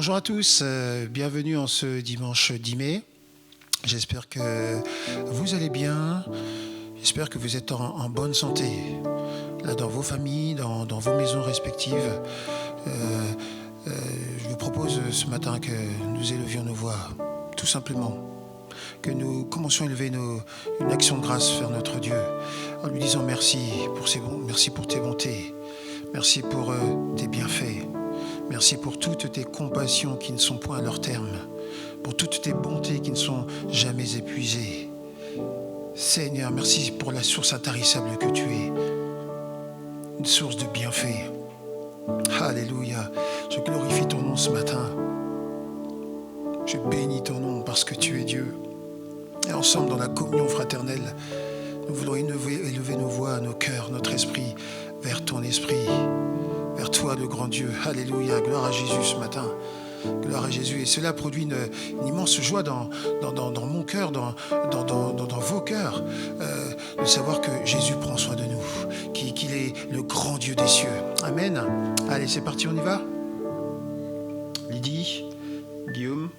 Bonjour à tous, bienvenue en ce dimanche 10 mai. J'espère que vous allez bien, j'espère que vous êtes en bonne santé, là dans vos familles, dans vos maisons respectives. Je vous propose ce matin que nous élevions nos voix, tout simplement, que nous commencions à élever une action de grâce vers notre Dieu, en lui disant merci pour tes bontés, merci pour tes bienfaits. Merci pour toutes tes compassions qui ne sont point à leur terme, pour toutes tes bontés qui ne sont jamais épuisées. Seigneur, merci pour la source intarissable que tu es, une source de bienfaits. Alléluia, je glorifie ton nom ce matin. Je bénis ton nom parce que tu es Dieu. Et ensemble, dans la communion fraternelle, nous voulons élever nos voix, nos cœurs, notre esprit vers ton esprit. Vers toi, le grand Dieu. Alléluia. Gloire à Jésus ce matin. Gloire à Jésus. Et cela produit une immense joie dans mon cœur, dans vos cœurs, de savoir que Jésus prend soin de nous, qu'il est le grand Dieu des cieux. Amen. Allez, c'est parti, on y va. Lydie, Guillaume.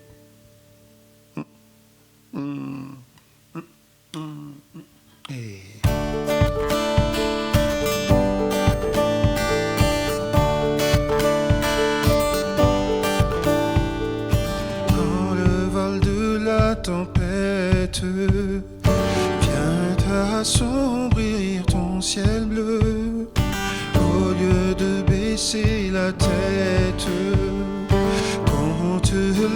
Et... tempête vient assombrir ton ciel bleu. Au lieu de baisser la tête, compte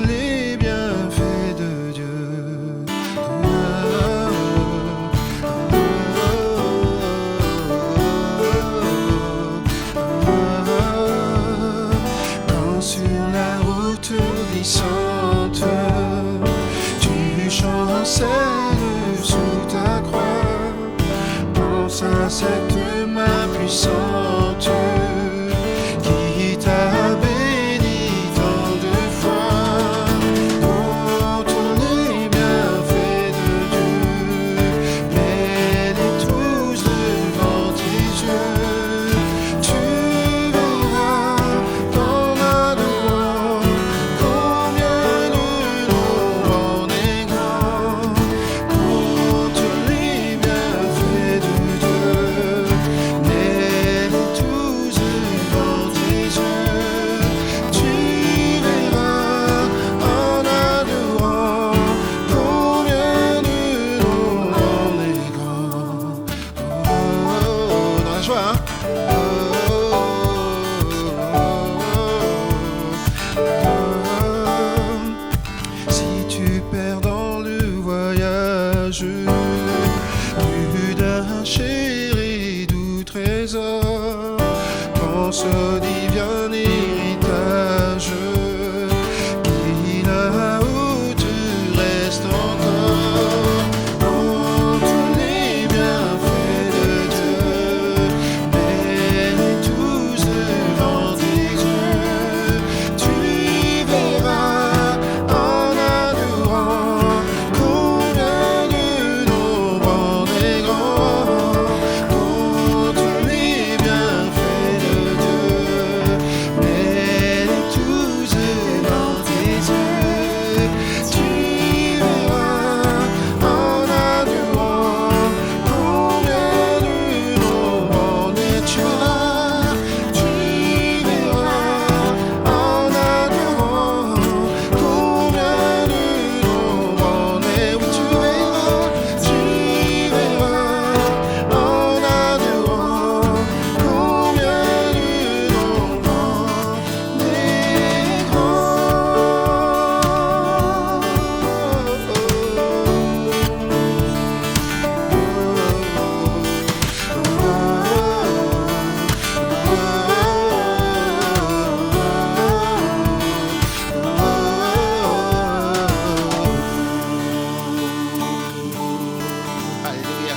les bienfaits de Dieu. Quand sur la route glissante chancelle sous ta croix, pense à cette main puissante qui t'a béni tant de fois. Compte les bienfaits de Dieu, mets-les tous devant tes yeux. Tu verras en adorant combien le nom en est grand. Compte les bienfaits de Dieu, mets-les tous devant tes yeux. Tu verras en adorant combien le nom en est grand. Oh, dans la joie, hein? Si tu perds dans le voyage plus d'un cher et doux trésor, pense au divin héritage qui là-haut te reste encore. Compte les bienfaits de Dieu, mets-les tous devant tes yeux. Tu verras en adorant combien de nombre en est grand. Compte les bienfaits de Dieu, mets-les tous devant tes yeux. Tu verras en adorant combien de nombre en est. Tu verras en adorant combien de nombre en est. Oui, tu verras en adorant combien de nombre en est Alléluia.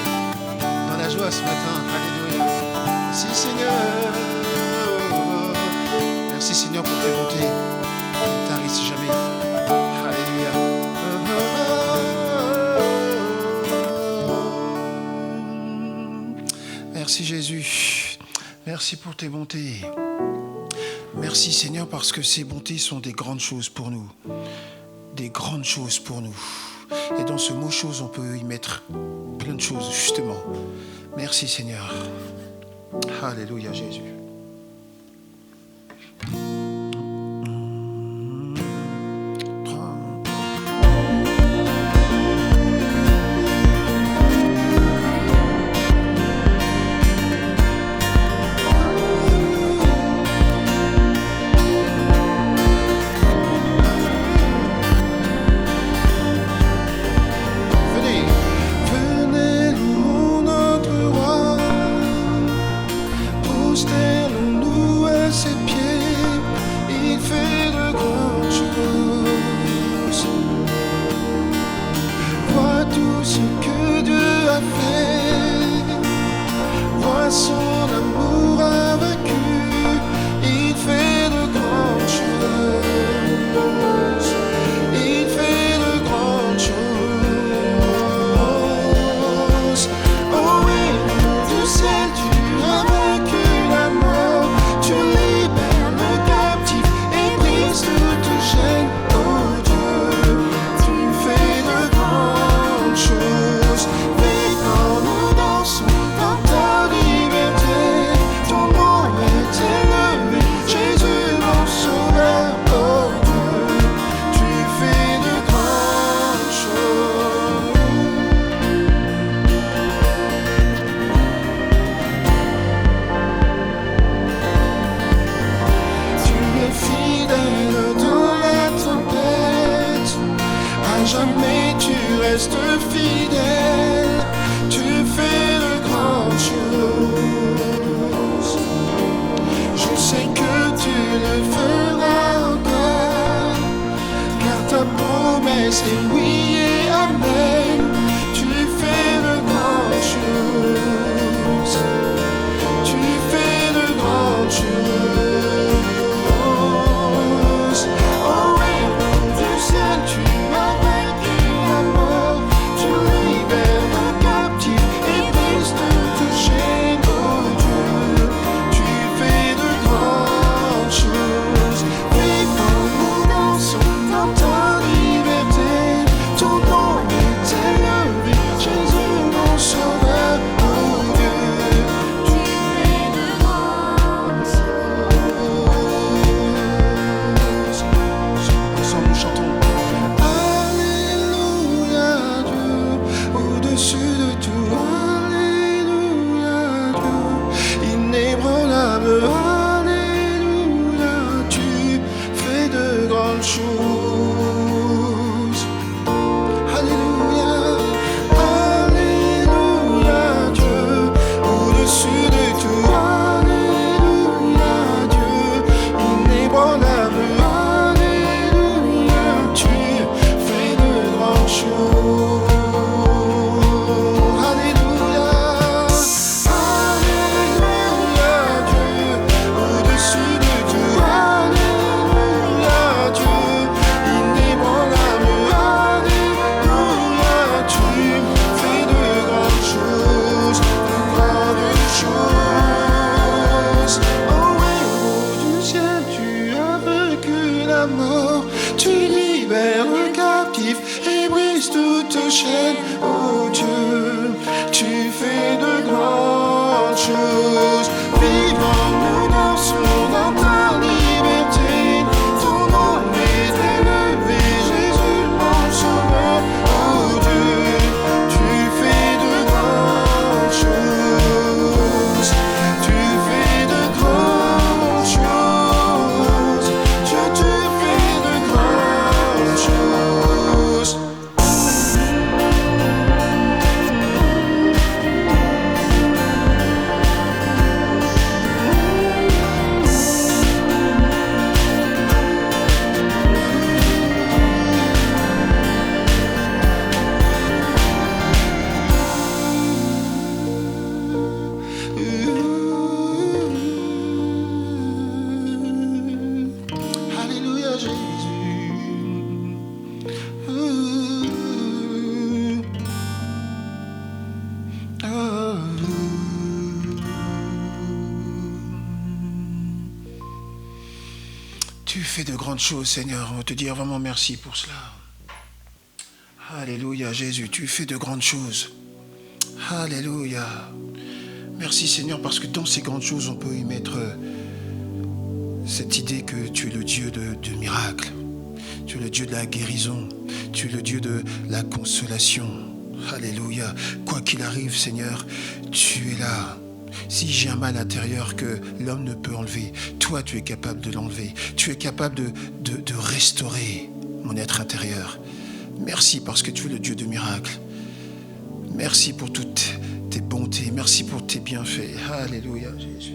Dans la joie ce matin. Alléluia. Merci Seigneur. Merci Seigneur pour tes bontés. Ne tarissent jamais. Alléluia. Merci Jésus. Merci pour tes bontés. Merci Seigneur parce que ces bontés sont des grandes choses pour nous. Des grandes choses pour nous. Et dans ce mot chose, on peut y mettre plein de choses justement. Merci Seigneur. Alléluia Jésus. Venez, louons notre roi, prosterné Tu fais de grandes choses, Seigneur. On va te dire vraiment merci pour cela. Alléluia, Jésus, tu fais de grandes choses. Alléluia. Merci, Seigneur, parce que dans ces grandes choses, on peut y mettre cette idée que tu es le Dieu de miracles. Tu es le Dieu de la guérison. Tu es le Dieu de la consolation. Alléluia. Quoi qu'il arrive, Seigneur, tu es là. Si j'ai un mal intérieur que l'homme ne peut enlever, toi, tu es capable de l'enlever. Tu es capable de restaurer mon être intérieur. Merci parce que tu es le Dieu de miracles. Merci pour toutes tes bontés. Merci pour tes bienfaits. Alléluia, Jésus.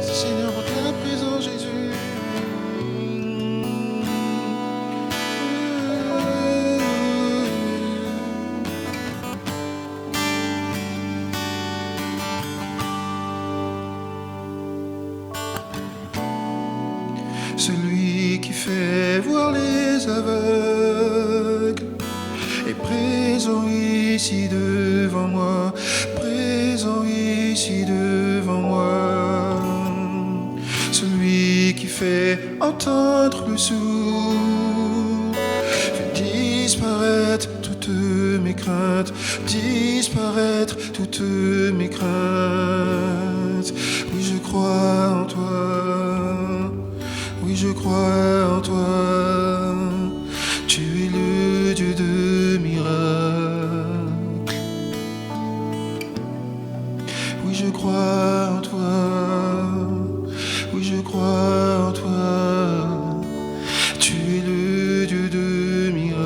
Seigneur, en ta présence, Jésus. Celui qui fait voir les aveugles est présent ici devant moi, présent ici devant moi. Celui qui fait entendre le sourd, fait disparaître toutes mes craintes, disparaître toutes mes craintes. Oui, je crois en toi. Oui, je crois en toi, tu es le Dieu de miracles. Oui, je crois en toi, oui, je crois en toi, tu es le Dieu de miracles.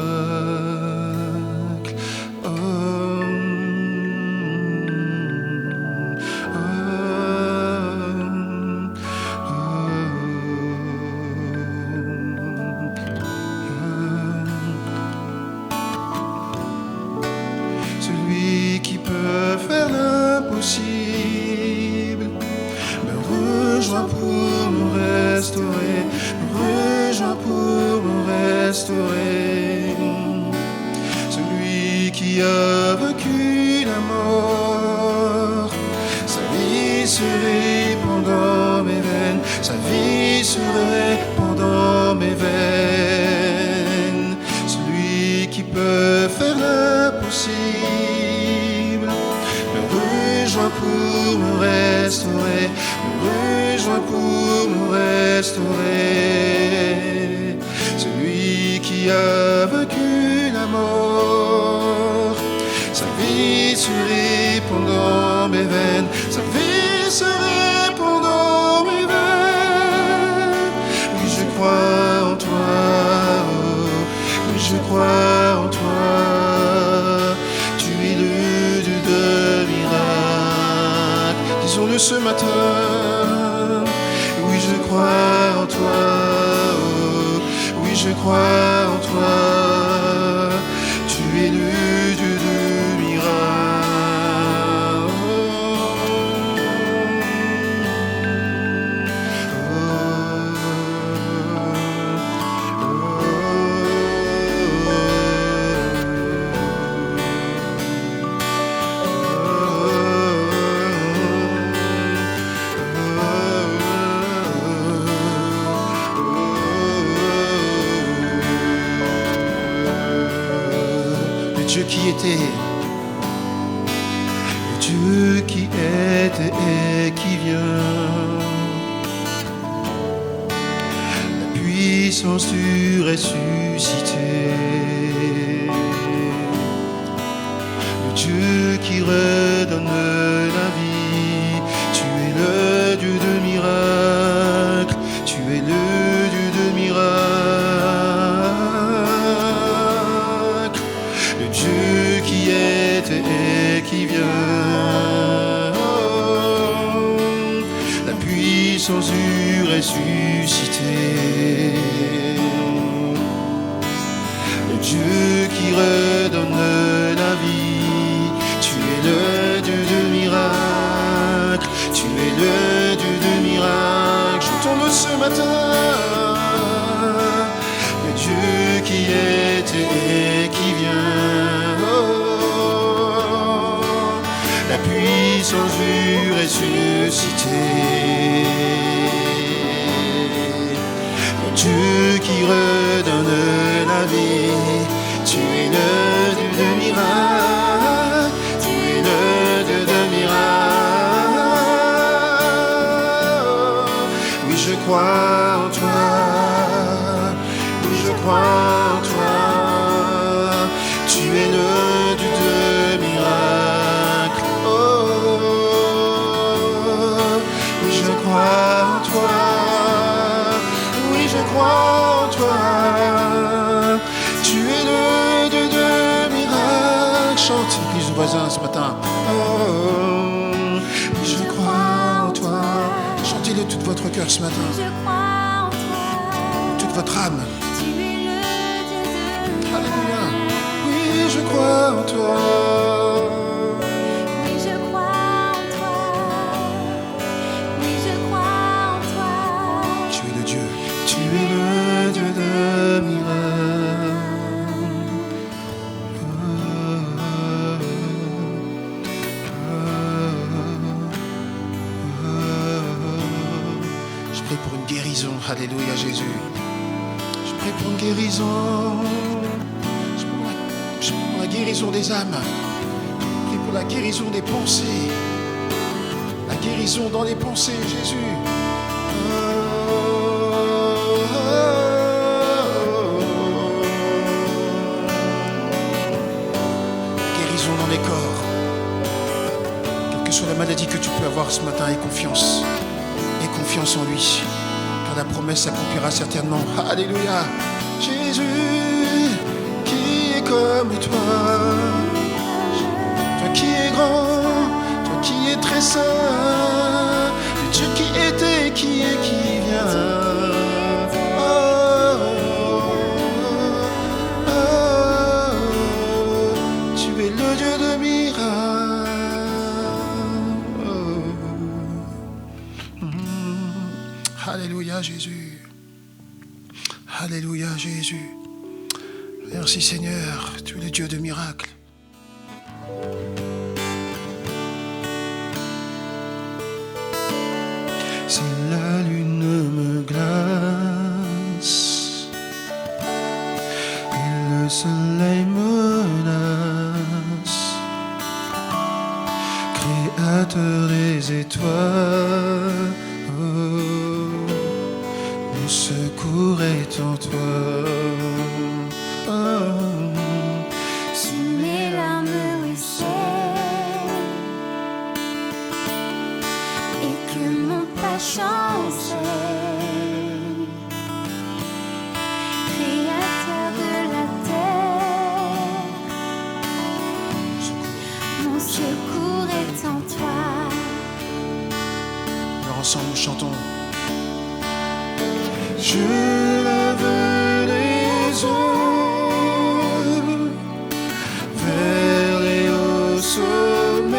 Celui qui peut faire l'impossible me rejoint pour me restaurer, me rejoint pour me restaurer. Celui qui a vaincu la mort, sa vie se répand dans mes veines, sa vie se répand dans mes veines. Celui qui peut faire l'impossible me rejoint pour me restaurer, me rejoint pour me restaurer. Celui qui a vaincu la mort, sa vie se répand dans mes veines, sa vie se répand dans mes veines. Oui, je crois en toi, oui, je crois en toi, tu es le Dieu de miracles. Disons-le ce matin, oui, je crois en toi, oui, je crois en toi, tu es le Dieu de miracles. Le Dieu qui était, le Dieu qui était et qui vient, la puissance du ressuscité, le Dieu qui redonne la vie, tu es le Dieu de miracles, tu es le Dieu de miracles. Dieu qui était et qui vient, la puissance du ressuscité, le Dieu qui redonne la vie, tu es le Dieu de miracles. sans jus ressuscité. Dieu qui redonne la vie, tu es le Dieu de miracles, tu es le Dieu de miracles. Oui, je crois en toi, oui, je crois en toi, tu es le Dieu de miracles. Oh, oui, je crois en toi. Je crois en toi, tu es le Dieu de miracles. Chante, église voisin ce matin. Oh, je crois en toi. Chantez-le tout votre cœur ce matin. Je crois en toi. Toute votre âme. Tu es le Dieu de miracles. Alléluia. Oui, je crois en toi. Oui, je crois en toi. Oui, je crois en toi. Tu es le Dieu. Tu es le Dieu de miracles. Je prie pour une guérison. Alléluia Jésus. Je prie pour une guérison. Je prie pour la guérison des âmes. Je prie pour la guérison des pensées. La guérison dans les pensées, Jésus. Dans les corps, quelle que soit la maladie que tu peux avoir ce matin, aie confiance en lui, car la promesse s'accomplira certainement. Alléluia. Jésus, qui est comme toi, toi qui es grand, toi qui es très saint, le Dieu qui était, qui est, qui vient. Alléluia Jésus. Alléluia Jésus. Merci Seigneur, tu es le Dieu de miracles. Si la lune me glace et le soleil menace, Créateur des étoiles, mon secours est en toi. Si mes larmes ruissellent et que mon pas chancelle, Créateur de la terre, mon secours est en toi. Alors ensemble nous chantons. Je lève les yeux vers les hauts sommets.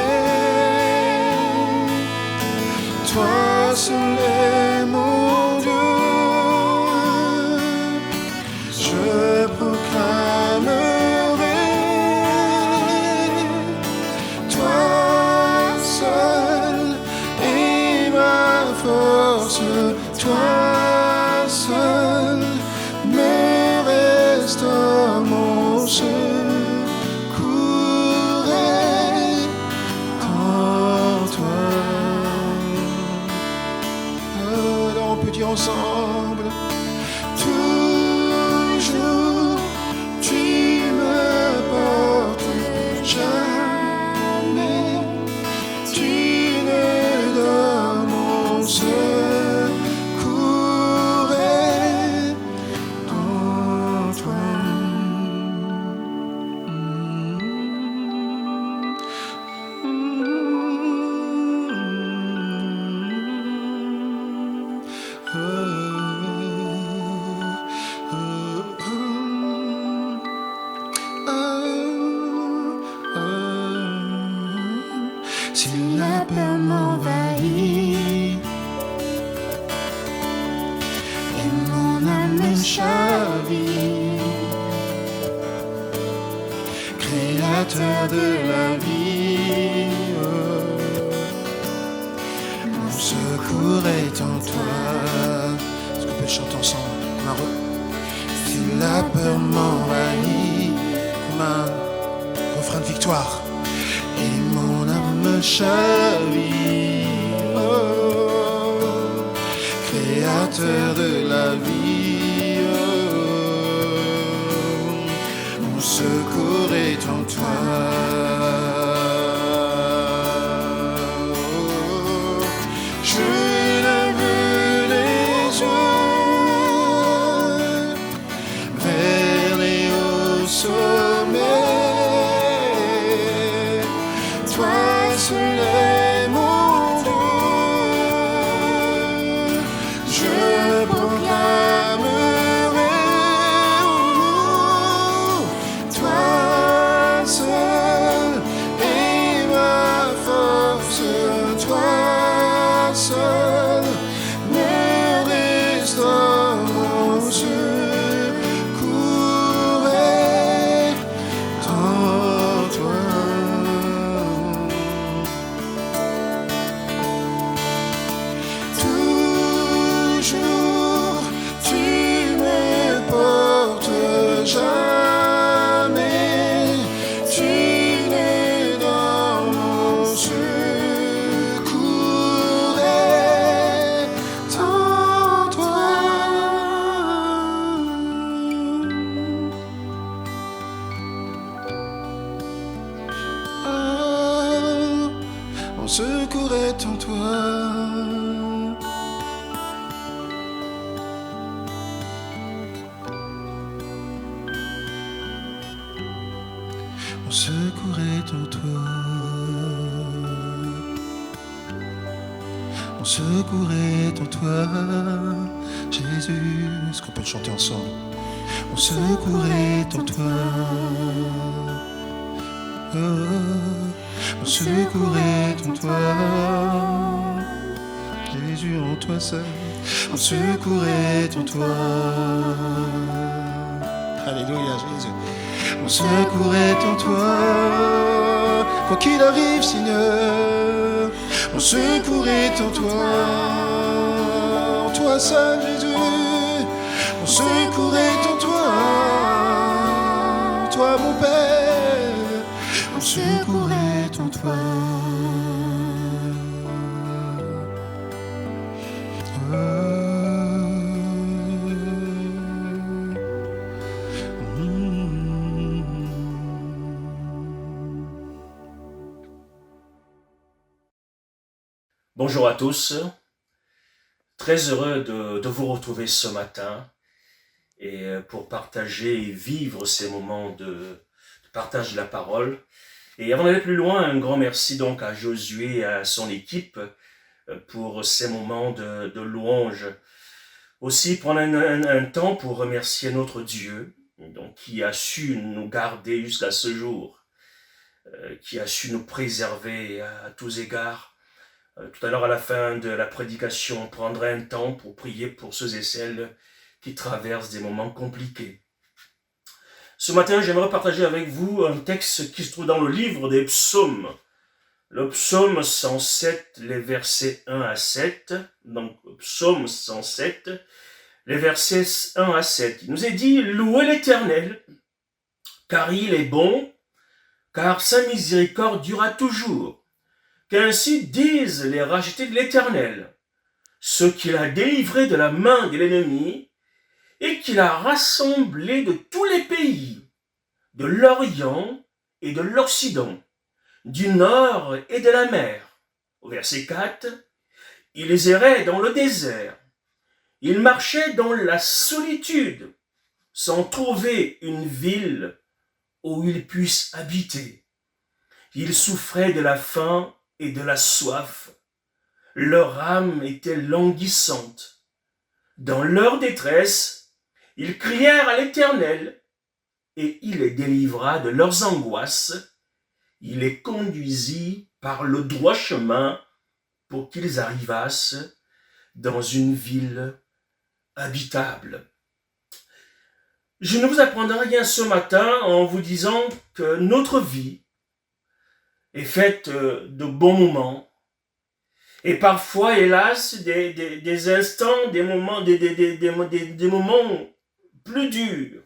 Toi seul est mon Dieu. Je proclamerai toi seul est ma force. Toi seul me restaure mon secours est en toi. Alors on peut dire ensemble, toujours tu me portes jamais, tu ne donnes mon secours. Si la peur m'envahit et mon âme chavire, Créateur de la vie, secours est en toi. Est-ce qu'on peut le chanter ensemble? Si la peur m'envahit, comme un refrain de victoire, et mon âme chavire, oh, Créateur de la vie, oh, mon secours est en toi. Mon secours est en toi. Mon secours est en toi. Mon secours est en toi, Jésus. Est-ce qu'on peut le chanter ensemble? Mon secours est en toi. Oh, mon secours est en toi, Jésus, en toi seul. Mon secours est en toi. Alléluia, Jésus. Mon secours est en toi. Quoi qu'il arrive, Seigneur, mon secours est en toi seul, Jésus. Mon secours est en toi, mon Père. Mon secours est en toi. Bonjour à tous, très heureux de vous retrouver ce matin et pour partager et vivre ces moments de partage de la parole. Et avant d'aller plus loin, un grand merci donc à Josué et à son équipe pour ces moments de louange. Aussi prendre un temps pour remercier notre Dieu, donc, qui a su nous garder jusqu'à ce jour, qui a su nous préserver à tous égards. Tout à l'heure, à la fin de la prédication, on prendra un temps pour prier pour ceux et celles qui traversent des moments compliqués. Ce matin, j'aimerais partager avec vous un texte qui se trouve dans le livre des psaumes. Le psaume 107, les versets 1 à 7. Donc, psaume 107, les versets 1 à 7. Il nous est dit, louez l'Éternel, car il est bon, car sa miséricorde durera toujours. Qu'ainsi disent les rachetés de l'Éternel, ceux qu'il a délivrés de la main de l'ennemi et qu'il a rassemblés de tous les pays, de l'Orient et de l'Occident, du Nord et de la mer. Au verset 4, ils erraient dans le désert, ils marchaient dans la solitude, sans trouver une ville où ils puissent habiter. Ils souffraient de la faim et de la soif. Leur âme était languissante. Dans leur détresse, ils crièrent à l'Éternel, et il les délivra de leurs angoisses. Il les conduisit par le droit chemin pour qu'ils arrivassent dans une ville habitable. Je ne vous apprendrai rien ce matin en vous disant que notre vie est faite de bons moments Et parfois, hélas, des instants, des moments, des moments plus durs,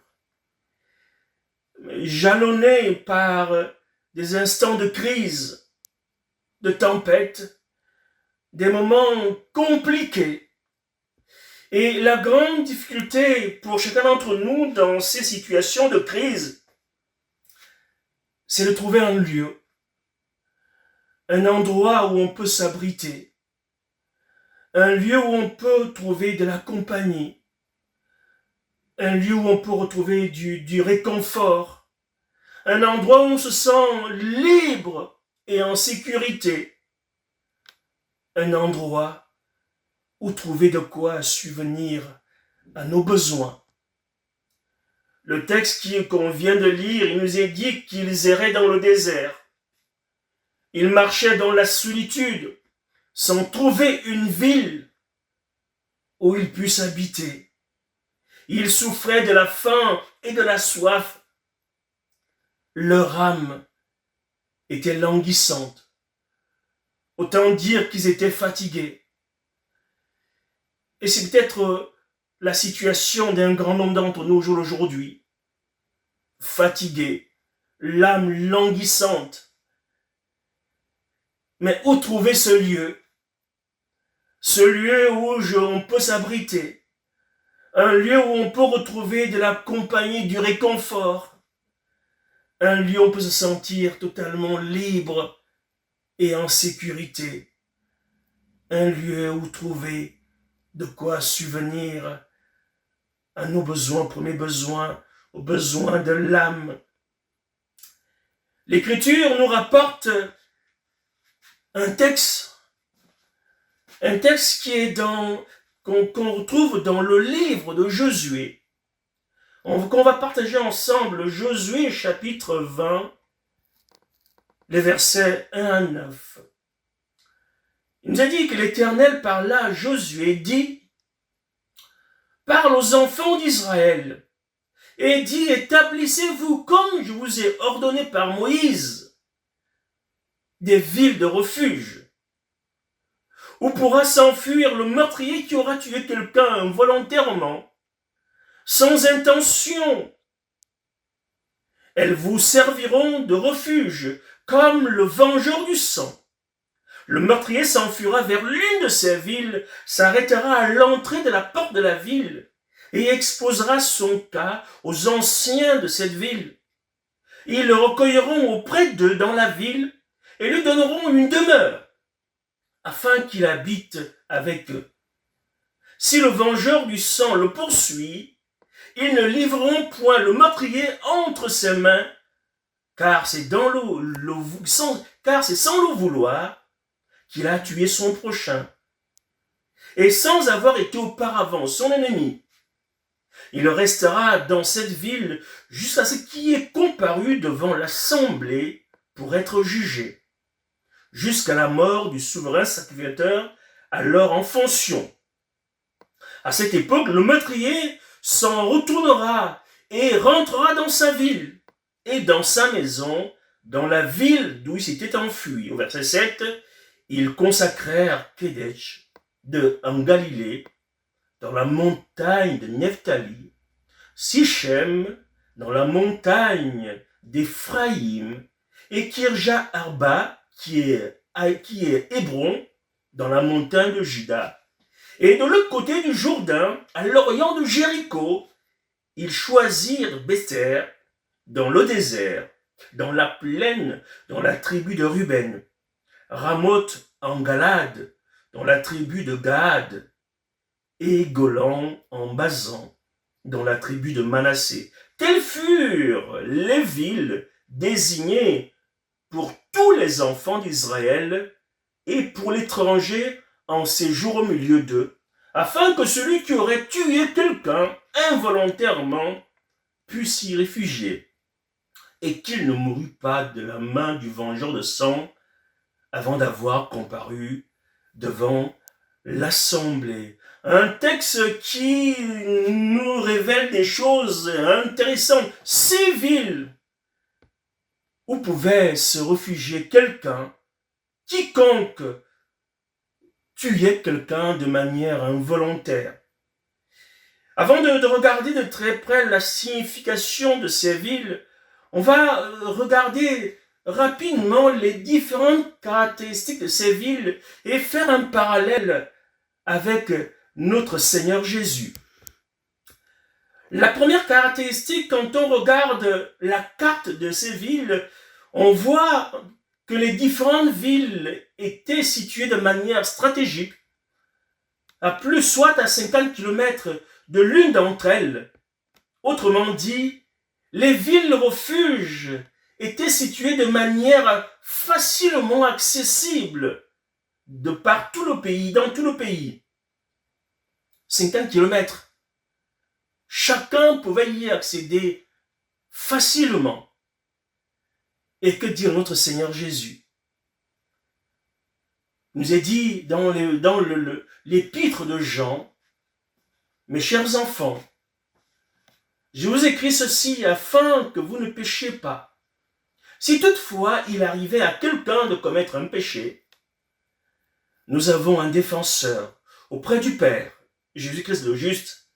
jalonnés par des instants de crise, de tempête, des moments compliqués. Et la grande difficulté pour chacun d'entre nous dans ces situations de crise, c'est de trouver un lieu, un endroit où on peut s'abriter, un lieu où on peut trouver de la compagnie, un lieu où on peut retrouver du réconfort, un endroit où on se sent libre et en sécurité, un endroit où trouver de quoi subvenir à nos besoins. Le texte qu'on vient de lire, il nous est dit qu'ils erraient dans le désert. Ils marchaient dans la solitude, sans trouver une ville où ils puissent habiter. Ils souffraient de la faim et de la soif. Leur âme était languissante. Autant dire qu'ils étaient fatigués. Et c'est peut-être la situation d'un grand nombre d'entre nous aujourd'hui. Fatigués, l'âme languissante. Mais où trouver ce lieu? Ce lieu où on peut s'abriter. Un lieu où on peut retrouver de la compagnie, du réconfort. Un lieu où on peut se sentir totalement libre et en sécurité. Un lieu où trouver de quoi subvenir à nos besoins, premiers besoins, aux besoins de l'âme. L'Écriture nous rapporte un texte qui est qu'on retrouve dans le livre de Josué. Qu'on va partager ensemble, Josué chapitre 20, les versets 1 à 9. Il nous a dit que l'Éternel parla à Josué, dit: parle aux enfants d'Israël, et dit: établissez-vous comme je vous ai ordonné par Moïse, des villes de refuge, où pourra s'enfuir le meurtrier qui aura tué quelqu'un volontairement, sans intention. Elles vous serviront de refuge, comme le vengeur du sang. Le meurtrier s'enfuira vers l'une de ces villes, s'arrêtera à l'entrée de la porte de la ville, et exposera son cas aux anciens de cette ville. Ils le recueilleront auprès d'eux dans la ville, et lui donneront une demeure, afin qu'il habite avec eux. Si le vengeur du sang le poursuit, ils ne livreront point le meurtrier entre ses mains, car c'est sans le vouloir qu'il a tué son prochain, et sans avoir été auparavant son ennemi. Il restera dans cette ville jusqu'à ce qu'il ait comparu devant l'assemblée pour être jugé, jusqu'à la mort du souverain sacrificateur alors en fonction. À cette époque, le meurtrier s'en retournera et rentrera dans sa ville et dans sa maison, dans la ville d'où il s'était enfui. Au verset 7, ils consacrèrent Kédesh en Galilée, dans la montagne de Nephtali, Sichem, dans la montagne d'Éphraïm, et Kirja Arba, qui est Hébron, dans la montagne de Juda. Et de l'autre côté du Jourdain, à l'orient de Jéricho, ils choisirent Béther, dans le désert, dans la plaine, dans la tribu de Ruben, Ramoth en Galade, dans la tribu de Gad, et Golan en Basan, dans la tribu de Manassé. Telles furent les villes désignées pour tous les enfants d'Israël et pour l'étranger en séjour au milieu d'eux, afin que celui qui aurait tué quelqu'un involontairement puisse s'y réfugier, et qu'il ne mourût pas de la main du vengeur de sang avant d'avoir comparu devant l'assemblée. Un texte qui nous révèle des choses intéressantes. 6 villes où pouvait se réfugier quiconque tué quelqu'un de manière involontaire. Avant de regarder de très près la signification de ces villes, on va regarder rapidement les différentes caractéristiques de ces villes et faire un parallèle avec notre Seigneur Jésus. La première caractéristique, quand on regarde la carte de ces villes, on voit que les différentes villes étaient situées de manière stratégique, à plus soit à 50 km de l'une d'entre elles. Autrement dit, les villes refuges étaient situées de manière facilement accessible de par tout le pays, dans tout le pays. 50 km. Chacun pouvait y accéder facilement. Et que dire notre Seigneur Jésus? Il nous est dit dans l'épître de Jean, mes chers enfants, je vous écris ceci afin que vous ne péchiez pas. Si toutefois il arrivait à quelqu'un de commettre un péché, nous avons un défenseur auprès du Père, Jésus-Christ le juste,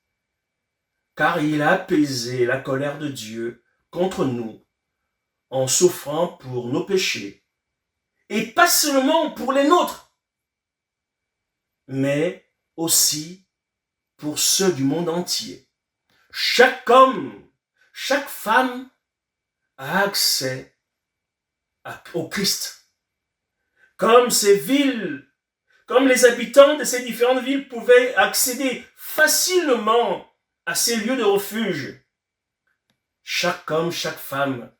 car il a apaisé la colère de Dieu contre nous en souffrant pour nos péchés, et pas seulement pour les nôtres, mais aussi pour ceux du monde entier. Chaque homme, chaque femme a accès au Christ. Comme ces villes, comme les habitants de ces différentes villes pouvaient accéder facilement à ces lieux de refuge, chaque homme, chaque femme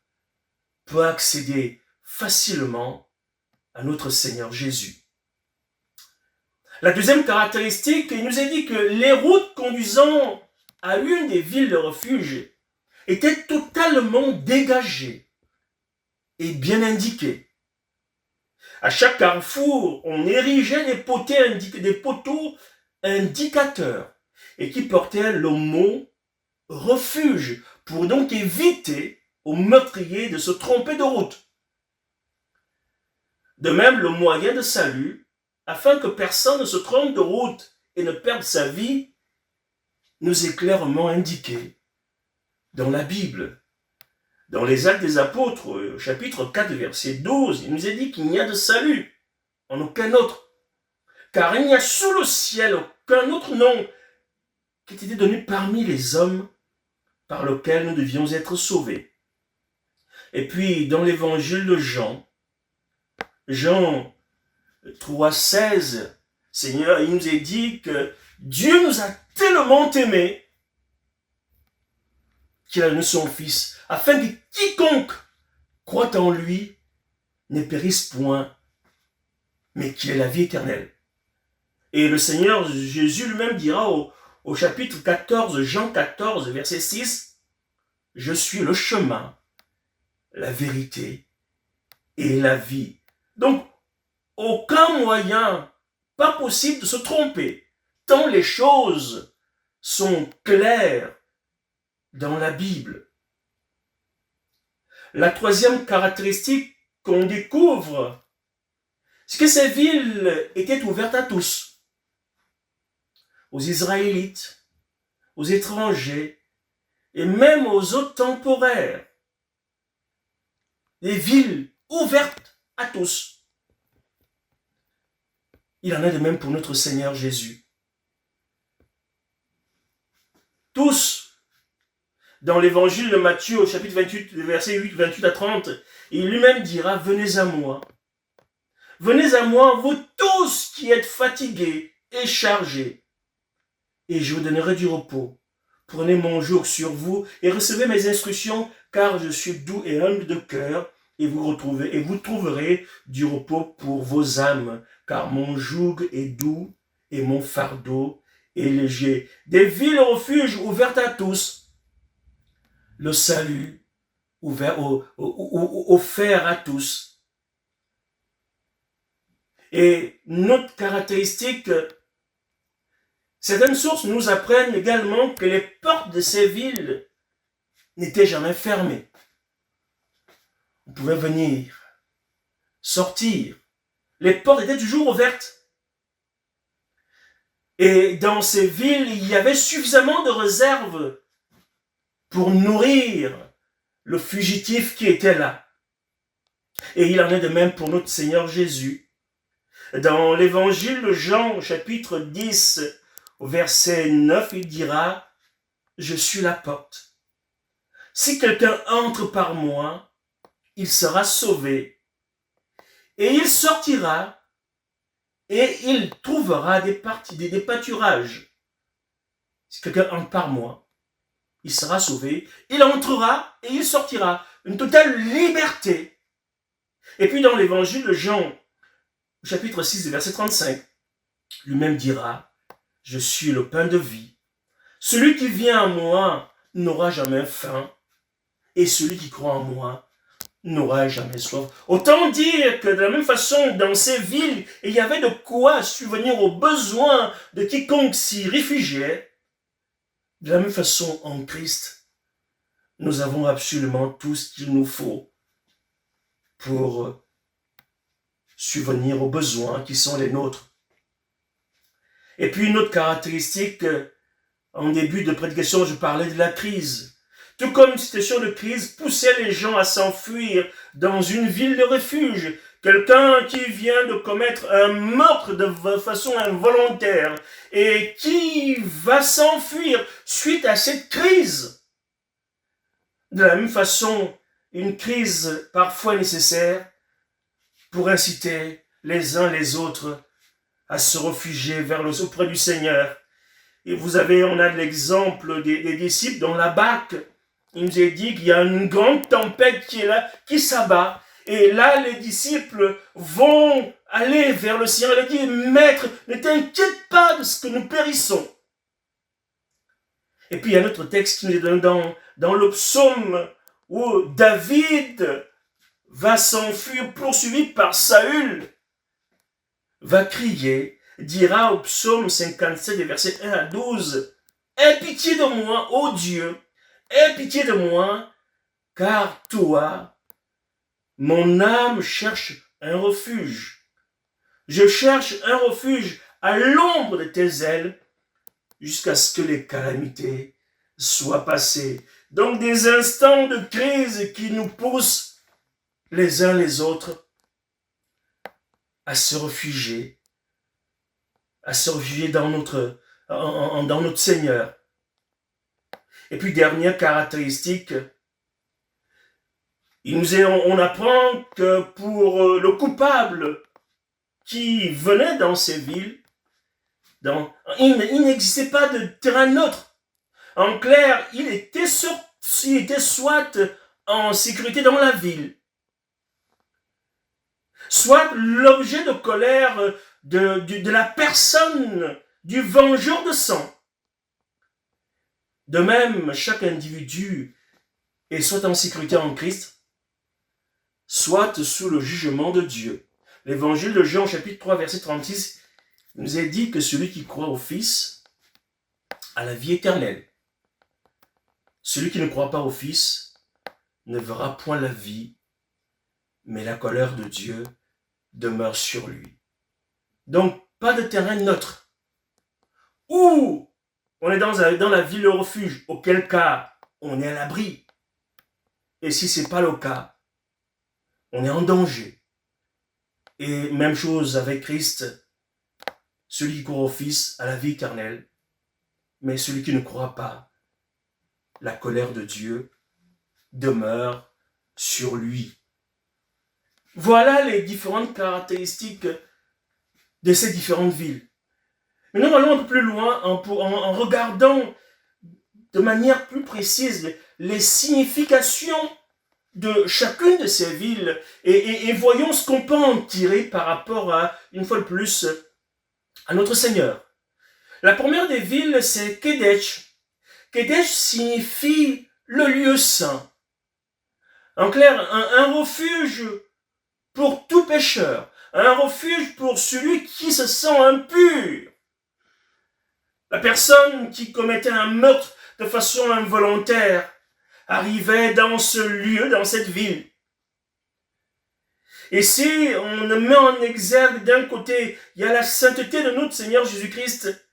peut accéder facilement à notre Seigneur Jésus. La deuxième caractéristique, il nous est dit que les routes conduisant à l'une des villes de refuge étaient totalement dégagées et bien indiquées. À chaque carrefour, on érigeait des poteaux indicateurs et qui portaient le mot refuge pour donc éviter aux meurtriers de se tromper de route. De même, le moyen de salut, afin que personne ne se trompe de route et ne perde sa vie, nous est clairement indiqué dans la Bible. Dans les Actes des Apôtres, chapitre 4, verset 12, il nous est dit qu'il n'y a de salut en aucun autre, car il n'y a sous le ciel aucun autre nom qui ait été donné parmi les hommes par lequel nous devions être sauvés. Et puis, dans l'évangile de Jean 3,16, Seigneur, il nous est dit que Dieu nous a tellement aimés qu'il a donné son Fils, afin que quiconque croit en lui ne périsse point, mais qu'il ait la vie éternelle. Et le Seigneur Jésus lui-même dira au chapitre 14, Jean 14, verset 6, « Je suis le chemin, la vérité et la vie. » Donc, aucun moyen, pas possible de se tromper, tant les choses sont claires dans la Bible. La troisième caractéristique qu'on découvre, c'est que ces villes étaient ouvertes à tous, aux Israélites, aux étrangers et même aux hôtes temporaires. Des villes ouvertes à tous. Il en est de même pour notre Seigneur Jésus. Tous, dans l'évangile de Matthieu, au chapitre 28, versets 28 à 30, il lui-même dira, « Venez à moi, vous tous qui êtes fatigués et chargés, et je vous donnerai du repos. Prenez mon joug sur vous et recevez mes instructions, car je suis doux et humble de cœur, et vous trouverez du repos pour vos âmes, car mon joug est doux et mon fardeau est léger. » Des villes refuges ouvertes à tous. Le salut offert à tous. Et notre caractéristique, certaines sources nous apprennent également que les portes de ces villes n'étaient jamais fermées. On pouvait venir, sortir. Les portes étaient toujours ouvertes. Et dans ces villes, il y avait suffisamment de réserves pour nourrir le fugitif qui était là. Et il en est de même pour notre Seigneur Jésus. Dans l'évangile de Jean, chapitre 10, au verset 9, il dira « Je suis la porte. Si quelqu'un entre par moi, il sera sauvé. Et il sortira et il trouvera des pâturages. Si quelqu'un entre par moi, il sera sauvé. Il entrera et il sortira. Une totale liberté. » Et puis dans l'évangile de Jean, chapitre 6, verset 35, lui-même dira « Je suis le pain de vie. Celui qui vient à moi n'aura jamais faim, et celui qui croit en moi n'aura jamais soif. » Autant dire que de la même façon, dans ces villes, il y avait de quoi subvenir aux besoins de quiconque s'y réfugiait. De la même façon, en Christ, nous avons absolument tout ce qu'il nous faut pour subvenir aux besoins qui sont les nôtres. Et puis une autre caractéristique, en début de prédication, je parlais de la crise. Tout comme une situation de crise poussait les gens à s'enfuir dans une ville de refuge. Quelqu'un qui vient de commettre un meurtre de façon involontaire et qui va s'enfuir suite à cette crise. De la même façon, une crise parfois nécessaire pour inciter les uns les autres à se réfugier auprès du Seigneur. Et on a l'exemple des disciples dans la barque. Il nous est dit qu'il y a une grande tempête qui est là, qui s'abat. Et là, les disciples vont aller vers le Seigneur et lui dire « Maître, ne t'inquiète pas de ce que nous périssons. » Et puis il y a un autre texte qui nous est donné dans le psaume où David va s'enfuir poursuivi par Saül, va crier, dira au psaume 57, versets 1 à 12, « Aie pitié de moi, ô Dieu, aie pitié de moi, car toi, mon âme cherche un refuge. Je cherche un refuge à l'ombre de tes ailes, jusqu'à ce que les calamités soient passées. » Donc des instants de crise qui nous poussent les uns les autres à se réfugier dans notre Seigneur. Et puis dernière caractéristique, on apprend que pour le coupable qui venait dans ces villes, il n'existait pas de terrain neutre. En clair, il était soit en sécurité dans la ville, soit l'objet de colère de la personne, du vengeur de sang. De même, chaque individu est soit en sécurité en Christ, soit sous le jugement de Dieu. L'évangile de Jean, chapitre 3, verset 36, nous est dit que celui qui croit au Fils a la vie éternelle. Celui qui ne croit pas au Fils ne verra point la vie, mais la colère de Dieu demeure sur lui. Donc, pas de terrain neutre. Ou on est dans la ville de refuge, auquel cas on est à l'abri. Et si ce n'est pas le cas, on est en danger. Et même chose avec Christ, celui qui croit au Fils a la vie éternelle, mais celui qui ne croit pas, la colère de Dieu demeure sur lui. Voilà les différentes caractéristiques de ces différentes villes. Mais nous allons un peu plus loin en regardant de manière plus précise les significations de chacune de ces villes et voyons ce qu'on peut en tirer par rapport à, une fois de plus, à notre Seigneur. La première des villes, c'est Kedesh. Kedesh signifie le lieu saint. En clair, un refuge pour tout pécheur, un refuge pour celui qui se sent impur. La personne qui commettait un meurtre de façon involontaire arrivait dans ce lieu, dans cette ville. Et si on met en exergue d'un côté, il y a la sainteté de notre Seigneur Jésus-Christ,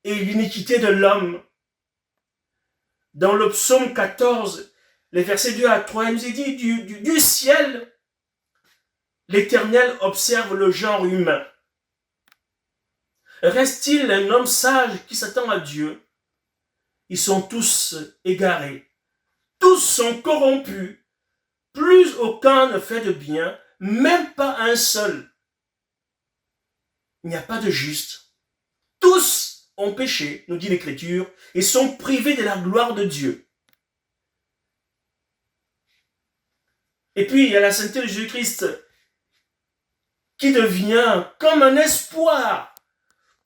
et l'iniquité de l'homme. Dans le psaume 14, les versets 2 à 3, il nous est dit du ciel, l'Éternel observe le genre humain. Reste-t-il un homme sage qui s'attend à Dieu? Ils sont tous égarés. Tous sont corrompus. Plus aucun ne fait de bien, même pas un seul. Il n'y a pas de juste. Tous ont péché, nous dit l'Écriture, et sont privés de la gloire de Dieu. Et puis, il y a la sainteté de Jésus-Christ qui devient comme un espoir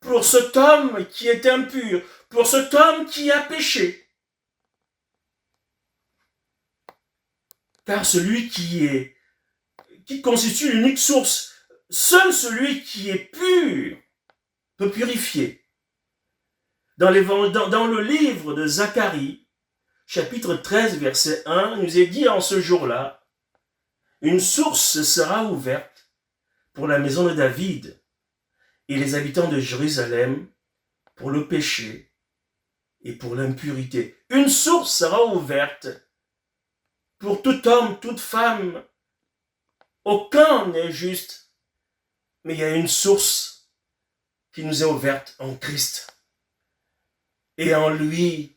pour cet homme qui est impur, pour cet homme qui a péché. Car celui qui constitue l'unique source, seul celui qui est pur peut purifier. Dans le livre de Zacharie, chapitre 13, verset 1, il nous est dit en ce jour-là, une source sera ouverte pour la maison de David et les habitants de Jérusalem pour le péché et pour l'impurité. Une source sera ouverte pour tout homme, toute femme. Aucun n'est juste, mais il y a une source qui nous est ouverte en Christ. Et en lui,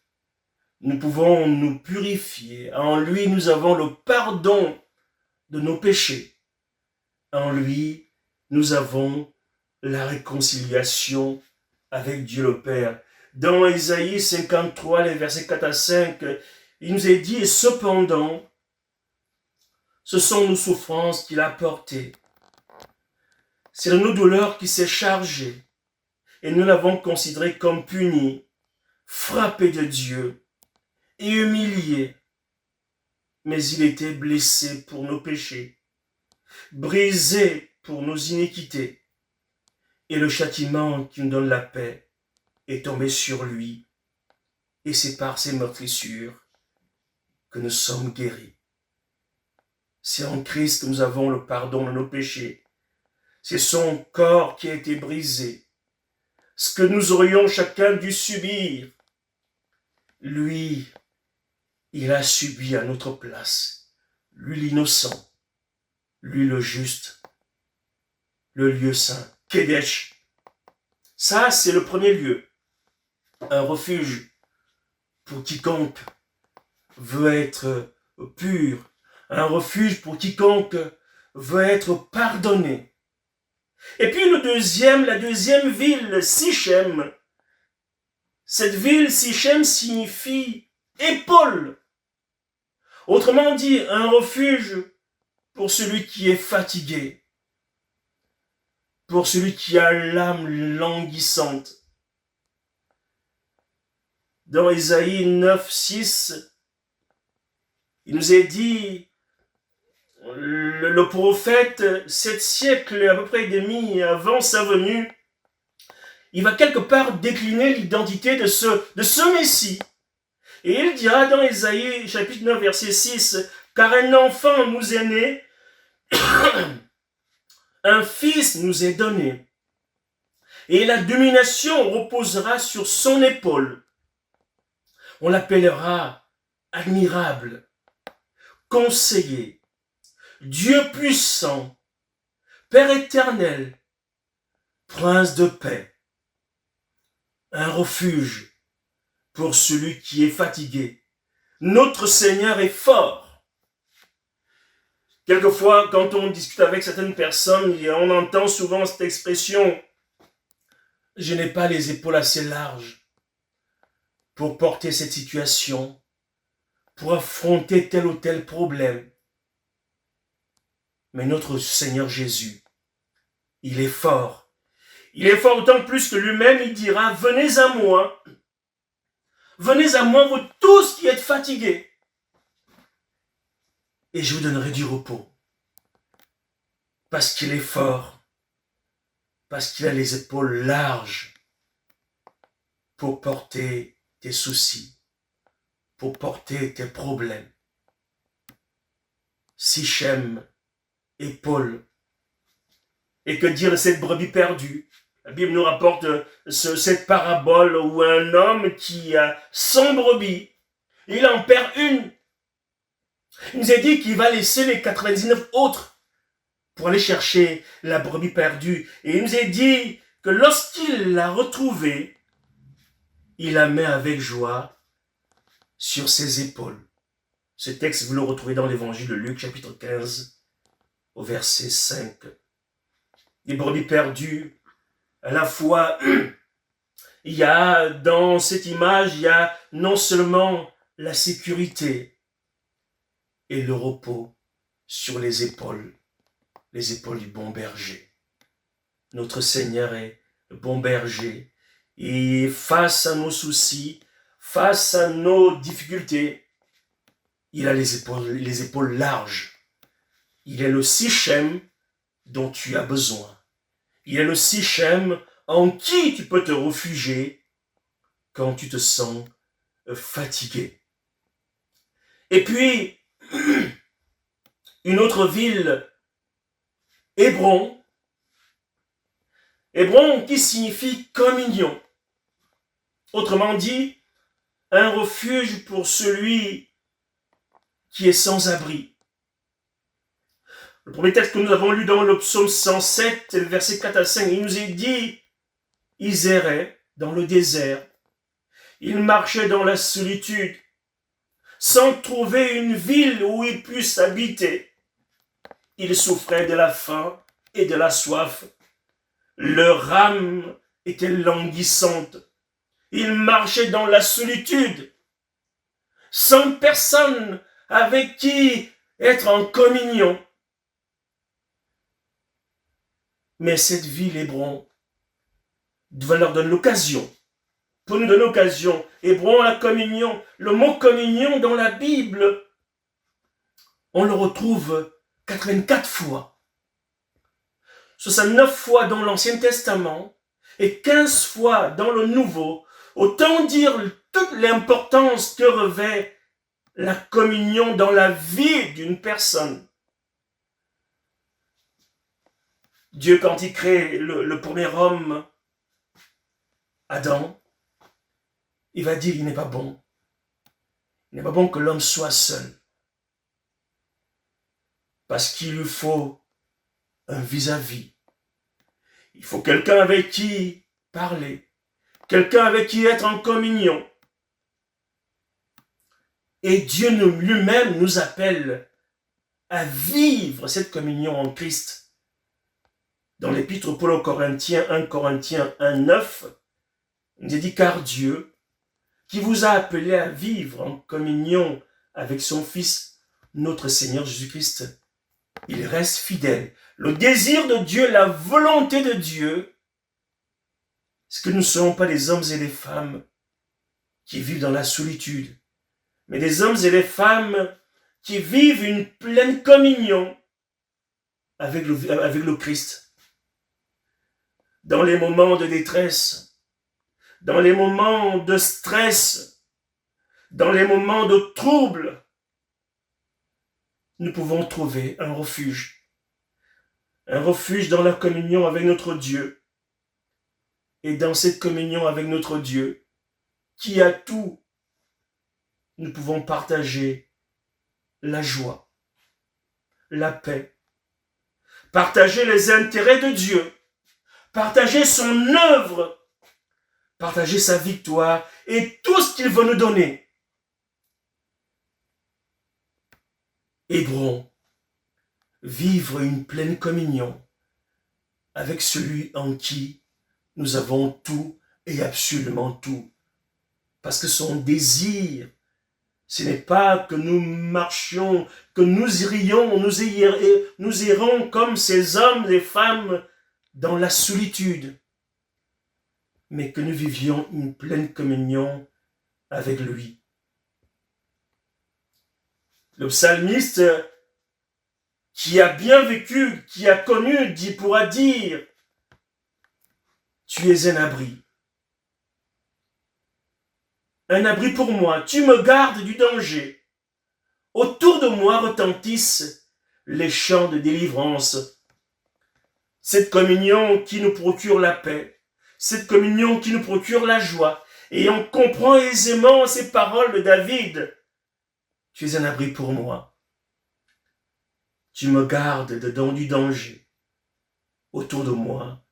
nous pouvons nous purifier. En lui, nous avons le pardon de nos péchés. En lui, nous avons la réconciliation avec Dieu le Père. Dans Ésaïe 53, les versets 4 à 5, il nous est dit, et cependant, ce sont nos souffrances qu'il a portées. C'est de nos douleurs qu'il s'est chargé. Et nous l'avons considéré comme puni, frappé de Dieu et humilié. Mais il était blessé pour nos péchés, brisé pour nos iniquités. Et le châtiment qui nous donne la paix est tombé sur lui. Et c'est par ses meurtrissures que nous sommes guéris. C'est en Christ que nous avons le pardon de nos péchés. C'est son corps qui a été brisé. Ce que nous aurions chacun dû subir, lui, il a subi à notre place. Lui l'innocent, lui le juste, le lieu saint, Kedesh. Ça, c'est le premier lieu. Un refuge pour quiconque veut être pur. Un refuge pour quiconque veut être pardonné. Et puis la deuxième ville, Sichem. Cette ville, Sichem, signifie épaule. Autrement dit, un refuge pour celui qui est fatigué, pour celui qui a l'âme languissante. Dans Ésaïe 9, 6, il nous est dit, le prophète, 7 siècles à peu près et demi avant sa venue, il va quelque part décliner l'identité de ce Messie. Et il dira dans Ésaïe chapitre 9 verset 6, « Car un enfant nous est né, un fils nous est donné, et la domination reposera sur son épaule. On l'appellera admirable, conseiller, Dieu puissant, Père éternel, prince de paix, un refuge pour celui qui est fatigué. Notre Seigneur est fort. » Quelquefois, quand on discute avec certaines personnes, on entend souvent cette expression « Je n'ai pas les épaules assez larges pour porter cette situation, pour affronter tel ou tel problème. » Mais notre Seigneur Jésus, il est fort. Il est fort d'autant plus que lui-même, il dira « Venez à moi, vous tous qui êtes fatigués, et je vous donnerai du repos. » Parce qu'il est fort, parce qu'il a les épaules larges pour porter tes soucis, pour porter tes problèmes. Sichem, épaule. Et que dire de cette brebis perdue? La Bible nous rapporte cette parabole où un homme qui a 100 brebis, il en perd une. Il nous a dit qu'il va laisser les 99 autres pour aller chercher la brebis perdue. Et il nous a dit que lorsqu'il l'a retrouvée, il la met avec joie sur ses épaules. Ce texte, vous le retrouvez dans l'évangile de Luc, chapitre 15, au verset 5. Les brebis perdues, à la fois, il y a dans cette image, il y a non seulement la sécurité et le repos sur les épaules du bon berger. Notre Seigneur est le bon berger. Et face à nos soucis, face à nos difficultés, il a les épaules larges. Il est le Sichem dont tu as besoin. Il est le Sichem en qui tu peux te réfugier quand tu te sens fatigué. Et puis, une autre ville, Hébron. Hébron qui signifie communion. Autrement dit, un refuge pour celui qui est sans abri. Le premier texte que nous avons lu dans le psaume 107, versets 4 à 5, il nous est dit, ils erraient dans le désert, ils marchaient dans la solitude, sans trouver une ville où ils puissent habiter. Ils souffraient de la faim et de la soif. Leur âme était languissante. Ils marchaient dans la solitude, sans personne avec qui être en communion. Mais cette ville Hébron va leur donner l'occasion. Pour nous donner l'occasion. Hébron, la communion. Le mot communion dans la Bible, on le retrouve 84 fois. 69 fois dans l'Ancien Testament et 15 fois dans le Nouveau. Autant dire toute l'importance que revêt la communion dans la vie d'une personne. Dieu, quand il crée le premier homme, Adam, il va dire il n'est pas bon. Il n'est pas bon que l'homme soit seul. Parce qu'il lui faut un vis-à-vis. Il faut quelqu'un avec qui parler. Quelqu'un avec qui être en communion. Et Dieu lui-même nous appelle à vivre cette communion en Christ. Dans l'épître Paul aux Corinthiens, 1 Corinthiens 1, 9, il nous dit, car Dieu, qui vous a appelé à vivre en communion avec son Fils, notre Seigneur Jésus-Christ, il reste fidèle. Le désir de Dieu, la volonté de Dieu, c'est que nous ne soyons pas des hommes et des femmes qui vivent dans la solitude, mais des hommes et des femmes qui vivent une pleine communion avec le Christ. Dans les moments de détresse, dans les moments de stress, dans les moments de trouble, nous pouvons trouver un refuge dans la communion avec notre Dieu. Et dans cette communion avec notre Dieu, qui a tout, nous pouvons partager la joie, la paix, partager les intérêts de Dieu, partager son œuvre, partager sa victoire et tout ce qu'il veut nous donner. Hébron, vivre une pleine communion avec celui en qui nous avons tout et absolument tout. Parce que son désir, ce n'est pas que nous marchions, que nous irions, nous irons comme ces hommes et femmes dans la solitude, mais que nous vivions une pleine communion avec lui. Le psalmiste qui a bien vécu, qui a connu, pourra dire, tu es un abri pour moi, tu me gardes du danger. Autour de moi retentissent les chants de délivrance. Cette communion qui nous procure la paix, cette communion qui nous procure la joie. Et on comprend aisément ces paroles de David. Tu es un abri pour moi. Tu me gardes du danger. Autour de moi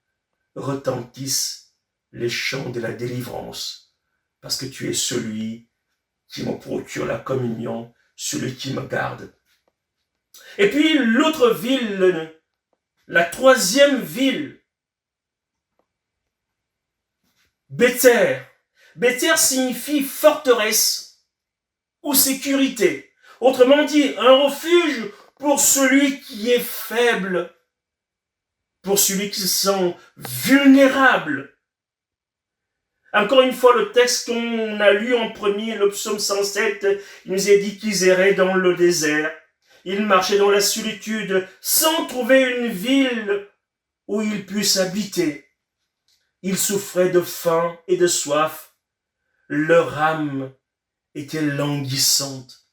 retentissent les chants de la délivrance, parce que tu es celui qui me procure la communion, celui qui me garde. Et puis l'autre ville, la troisième ville, Béther. Béther signifie forteresse ou sécurité. Autrement dit, un refuge pour celui qui est faible, pour celui qui se sent vulnérable. Encore une fois, le texte qu'on a lu en premier, le psaume 107, il nous est dit qu'ils erraient dans le désert. Ils marchaient dans la solitude sans trouver une ville où ils puissent habiter. Ils souffraient de faim et de soif. Leur âme était languissante.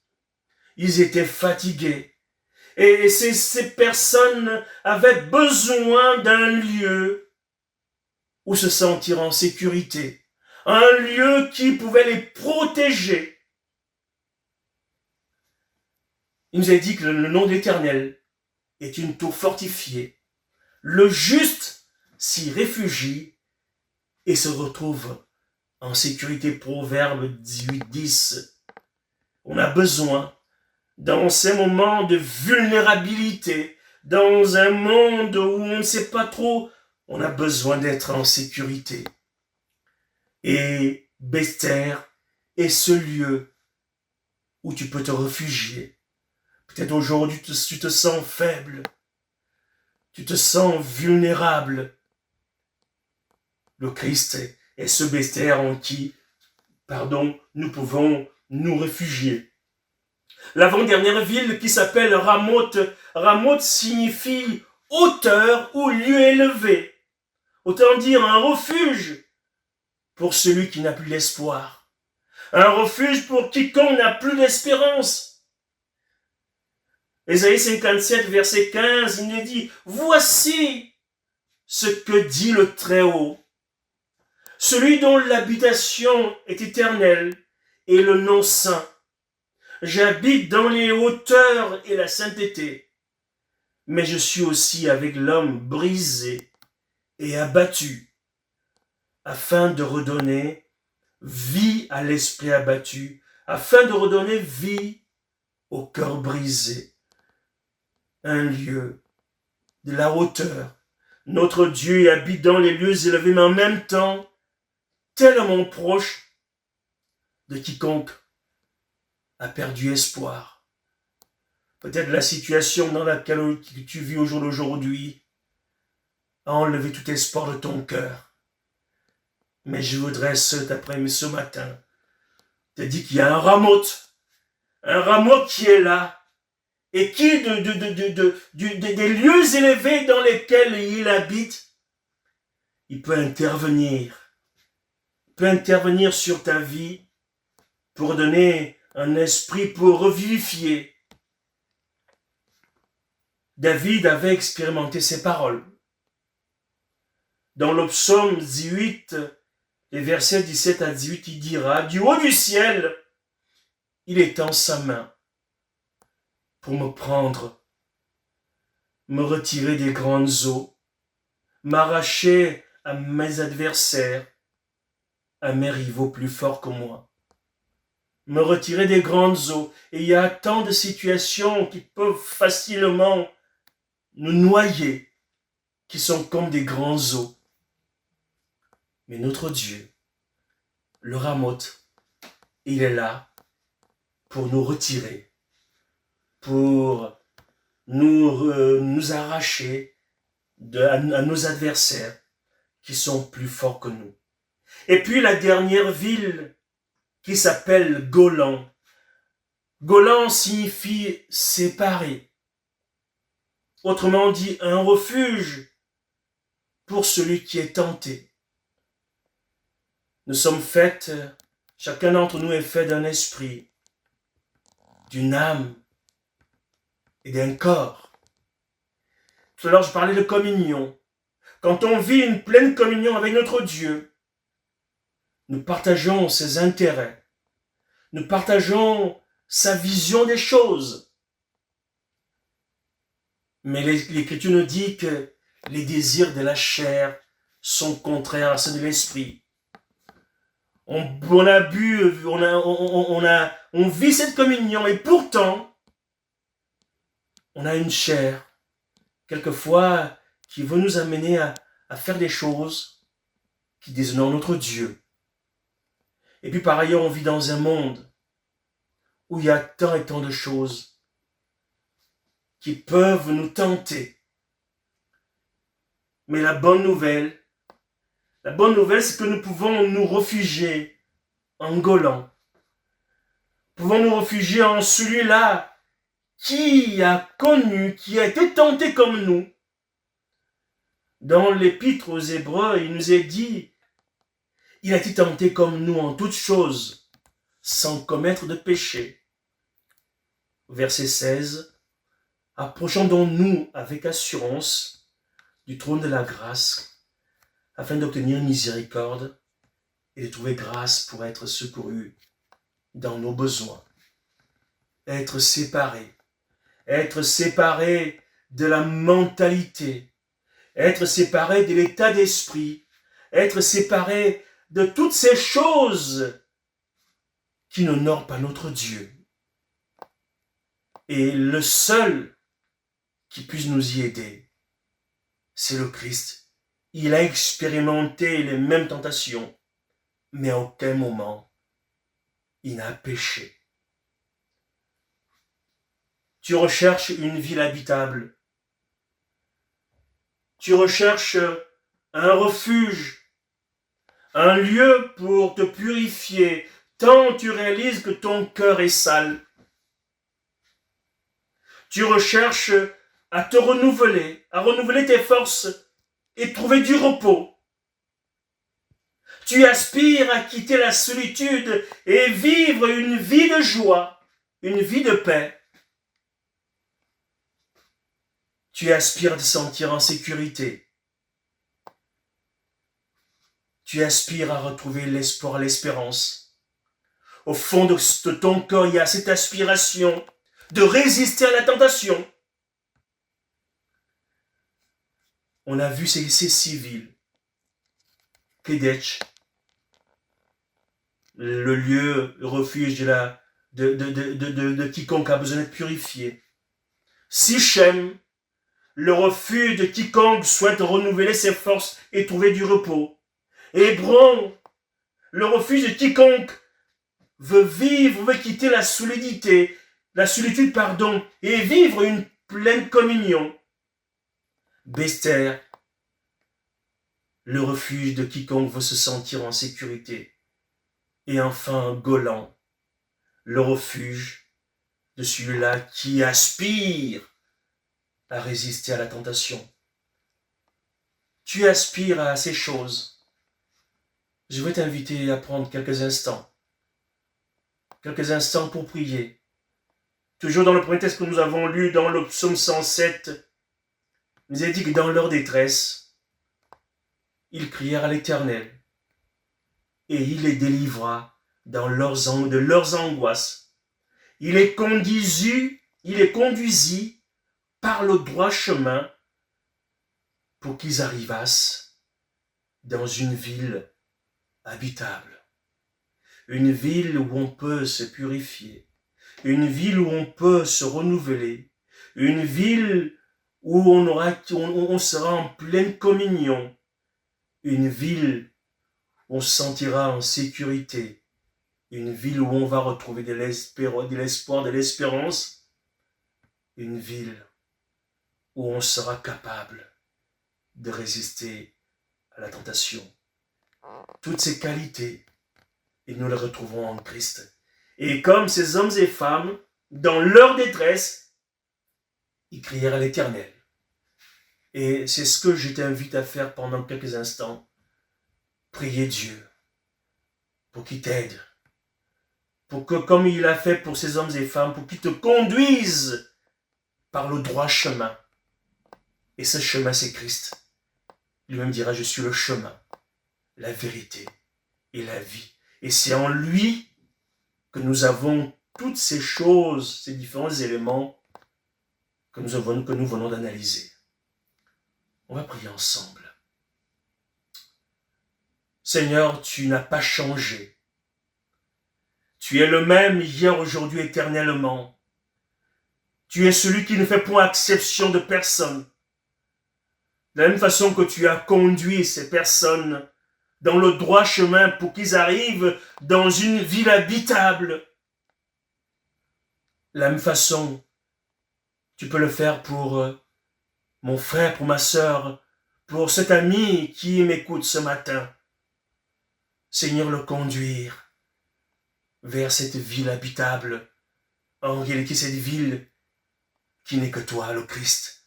Ils étaient fatigués. Et ces personnes avaient besoin d'un lieu où se sentir en sécurité. Un lieu qui pouvait les protéger. Il nous est dit que le nom de l'Éternel est une tour fortifiée. Le juste s'y réfugie et se retrouve en sécurité. Proverbe 18:10. On a besoin, dans ces moments de vulnérabilité, dans un monde où on ne sait pas trop, on a besoin d'être en sécurité. Et Béther est ce lieu où tu peux te réfugier. Peut-être aujourd'hui tu te sens faible, tu te sens vulnérable. Le Christ est ce Béther en qui, nous pouvons nous réfugier. L'avant-dernière ville qui s'appelle Ramoth. Ramoth signifie hauteur ou lieu élevé. Autant dire un refuge pour celui qui n'a plus d'espoir. Un refuge pour quiconque n'a plus d'espérance. Ésaïe 57, verset 15, il nous dit, « Voici ce que dit le Très-Haut, celui dont l'habitation est éternelle et le nom saint. J'habite dans les hauteurs et la sainteté, mais je suis aussi avec l'homme brisé et abattu, afin de redonner vie à l'esprit abattu, afin de redonner vie au cœur brisé. » Un lieu de la hauteur. Notre Dieu habite dans les lieux élevés, mais en même temps, tellement proche de quiconque a perdu espoir. Peut-être la situation dans laquelle tu vis au jour d'aujourd'hui a enlevé tout espoir de ton cœur. Mais je voudrais ce matin, te dire qu'il y a un Ramoth qui est là, et qui, des lieux élevés dans lesquels il habite, il peut intervenir. Il peut intervenir sur ta vie pour donner un esprit, pour revivifier. David avait expérimenté ces paroles. Dans le psaume 18, les versets 17 à 18, il dira, « Du haut du ciel, il étend sa main pour me prendre, me retirer des grandes eaux, m'arracher à mes adversaires, à mes rivaux plus forts que moi. Me retirer des grandes eaux. » Et il y a tant de situations qui peuvent facilement nous noyer, qui sont comme des grands eaux. Mais notre Dieu, le Ramoth, il est là pour nous retirer, pour nous arracher à nos adversaires qui sont plus forts que nous. Et puis la dernière ville qui s'appelle Golan. Golan signifie séparé. Autrement dit, un refuge pour celui qui est tenté. Nous sommes faits, chacun d'entre nous est fait d'un esprit, d'une âme et d'un corps. Tout à l'heure, je parlais de communion. quand on vit une pleine communion avec notre Dieu, nous partageons ses intérêts, nous partageons sa vision des choses. Mais l'Écriture nous dit que les désirs de la chair sont contraires à ceux de l'esprit. On a bu, on vit cette communion et pourtant, on a une chair, quelquefois, qui veut nous amener à faire des choses qui déshonorent notre Dieu. Et puis par ailleurs, on vit dans un monde où il y a tant et tant de choses qui peuvent nous tenter. Mais la bonne nouvelle, c'est que nous pouvons nous réfugier en Golan. Nous pouvons nous réfugier en celui-là qui a connu, qui a été tenté comme nous. Dans l'Épître aux Hébreux, il nous est dit, il a été tenté comme nous en toutes choses, sans commettre de péché. Verset 16, approchons-nous avec assurance du trône de la grâce, afin d'obtenir miséricorde et de trouver grâce pour être secouru dans nos besoins. Être séparé de la mentalité, être séparé de l'état d'esprit, être séparé de toutes ces choses qui n'honorent pas notre Dieu. Et le seul qui puisse nous y aider, c'est le Christ. Il a expérimenté les mêmes tentations, mais à aucun moment il n'a péché. Tu recherches une ville habitable. Tu recherches un refuge, un lieu pour te purifier, tant tu réalises que ton cœur est sale. Tu recherches à te renouveler, à renouveler tes forces et trouver du repos. Tu aspires à quitter la solitude et vivre une vie de joie, une vie de paix. Tu aspires à te sentir en sécurité. Tu aspires à retrouver l'espoir, l'espérance. Au fond de ton cœur, il y a cette aspiration de résister à la tentation. On a vu ces civils. Kedech, le lieu, le refuge de quiconque a besoin d'être purifié. Sichem, le refuge de quiconque souhaite renouveler ses forces et trouver du repos. Hébron, le refuge de quiconque veut quitter la solitude, et vivre une pleine communion. Bester, le refuge de quiconque veut se sentir en sécurité. Et enfin, Golan, le refuge de celui-là qui aspire à résister à la tentation. Tu aspires à ces choses. Je vais t'inviter à prendre quelques instants pour prier. Toujours dans le premier texte que nous avons lu dans le psaume 107, il nous est dit que dans leur détresse, ils crièrent à l'Éternel et il les délivra de leurs angoisses. Il les conduisit par le droit chemin pour qu'ils arrivassent dans une ville habitable. Une ville où on peut se purifier. Une ville où on peut se renouveler. Une ville où on sera en pleine communion. Une ville où on se sentira en sécurité. Une ville où on va retrouver de l'espoir, de l'espérance. Une ville où on sera capable de résister à la tentation. Toutes ces qualités, et nous les retrouvons en Christ. Et comme ces hommes et femmes, dans leur détresse, ils crièrent à l'Éternel. Et c'est ce que je t'invite à faire pendant quelques instants. Priez Dieu pour qu'il t'aide. Pour que, comme il a fait pour ces hommes et femmes, pour qu'il te conduise par le droit chemin. Et ce chemin, c'est Christ. Lui-même dira, je suis le chemin, la vérité et la vie. Et c'est en lui que nous avons toutes ces choses, ces différents éléments que nous venons d'analyser. On va prier ensemble. Seigneur, tu n'as pas changé. Tu es le même hier, aujourd'hui, éternellement. Tu es celui qui ne fait point exception de personne. De la même façon que tu as conduit ces personnes dans le droit chemin pour qu'ils arrivent dans une ville habitable. De la même façon, tu peux le faire pour mon frère, pour ma sœur, pour cet ami qui m'écoute ce matin. Seigneur, le conduire vers cette ville habitable, en réalité cette ville qui n'est que toi, le Christ.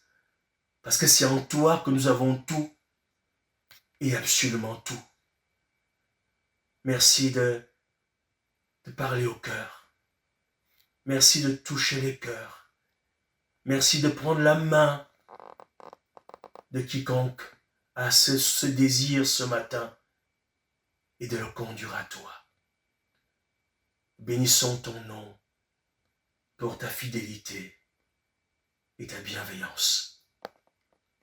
Parce que c'est en toi que nous avons tout et absolument tout. Merci de parler au cœur. Merci de toucher les cœurs. Merci de prendre la main de quiconque a ce désir ce matin et de le conduire à toi. Bénissons ton nom pour ta fidélité et ta bienveillance.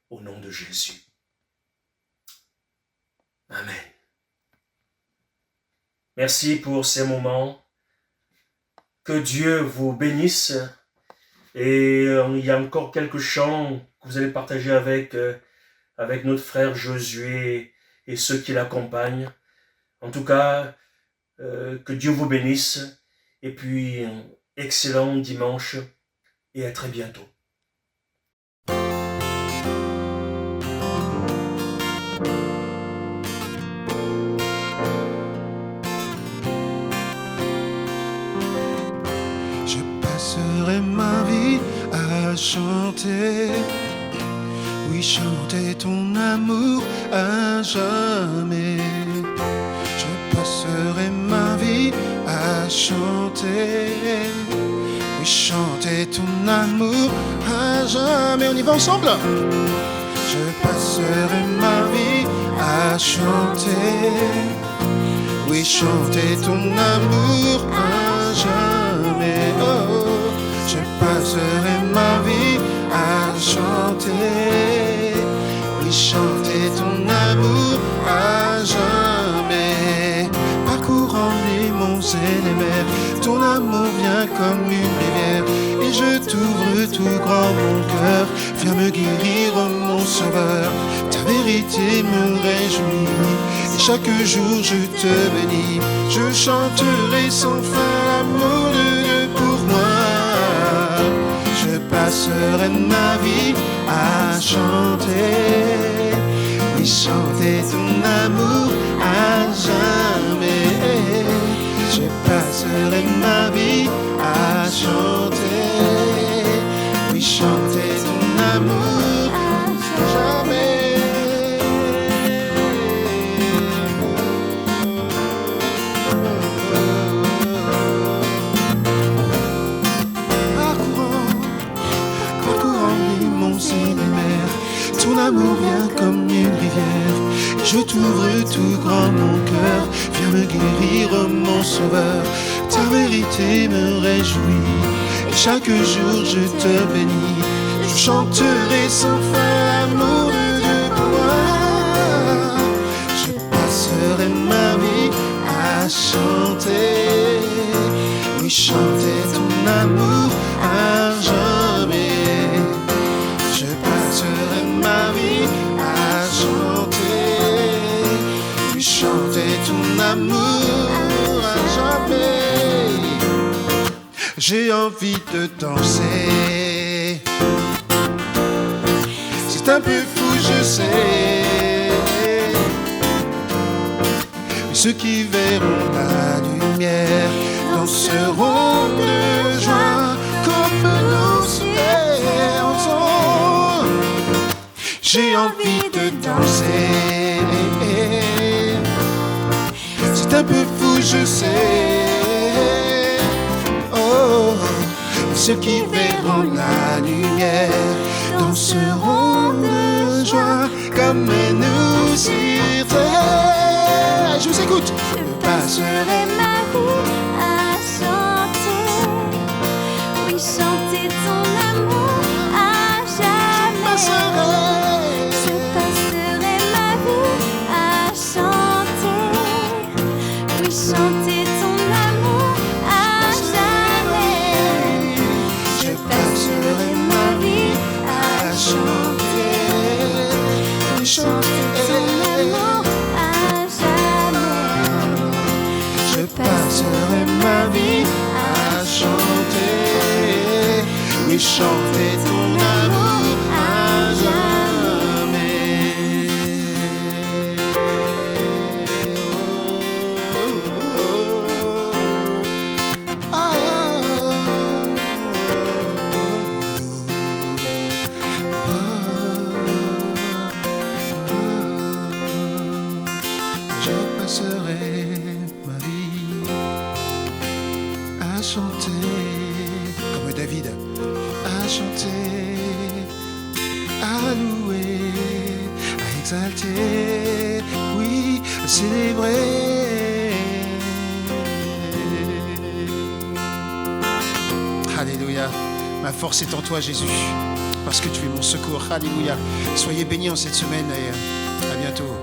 Au nom de Jésus. Amen. Merci pour ces moments. Que Dieu vous bénisse. Et il y a encore quelques chants que vous allez partager avec notre frère Josué et ceux qui l'accompagnent. En tout cas, que Dieu vous bénisse. Et puis, excellent dimanche et à très bientôt. Je passerai ma vie à chanter, oui, chanter ton amour à jamais. Je passerai ma vie à chanter, oui, chanter ton amour à jamais. On y va ensemble. Je passerai ma vie à chanter, oui, chanter ton amour à jamais. Oh, je passerai ma vie à chanter, oui, chanter ton amour à jamais. Parcourant les monts et les mers, ton amour vient comme une rivière. Et je t'ouvre tout grand mon cœur, viens me guérir, mon sauveur. Ta vérité me réjouit, et chaque jour je te bénis. Je chanterai sans fin l'amour de Dieu pour moi. Je passerai ma vie à chanter, oui, chanter ton amour à jamais. Je passerai ma vie à chanter, oui, chanter ton amour à jamais. Parcourant les monts et les mers, ton amour vient comme une rivière. Je t'ouvre tout grand mon cœur, viens me guérir, mon sauveur. Ta vérité me réjouit, et chaque jour je te bénis. Je chanterai sans fin l'amour de Dieu pour moi. Je passerai ma vie à chanter, oui, chanter ton amour à jamais. Je passerai ma vie à chanter, oui, chanter ton amour à jamais. J'ai envie de danser, c'est un peu fou, je sais, mais ceux qui verront la lumière danseront de joie comme nous dansons. J'ai envie de danser, c'est un peu fou, je sais. Oh, ceux qui verront la lumière danseront de joie comme nous sur terre. Je vous écoute. Je passerai ma vie à chanter, oui, chanter ton amour à jamais. Je passerai ma vie à chanter, oui, chanter ton amour à jamais. Je passerai ma vie à chanter, oui, chanter ton amour à jamais. Je passerai ma vie à chanter, oui, chanter ton amour à jamais. Je passerai ma vie à chanter, comme David, à chanter, à louer, à exalter, oui, à célébrer. Alléluia. Ma force est en toi, Jésus, parce que tu es mon secours. Alléluia. Soyez bénis en cette semaine et à bientôt.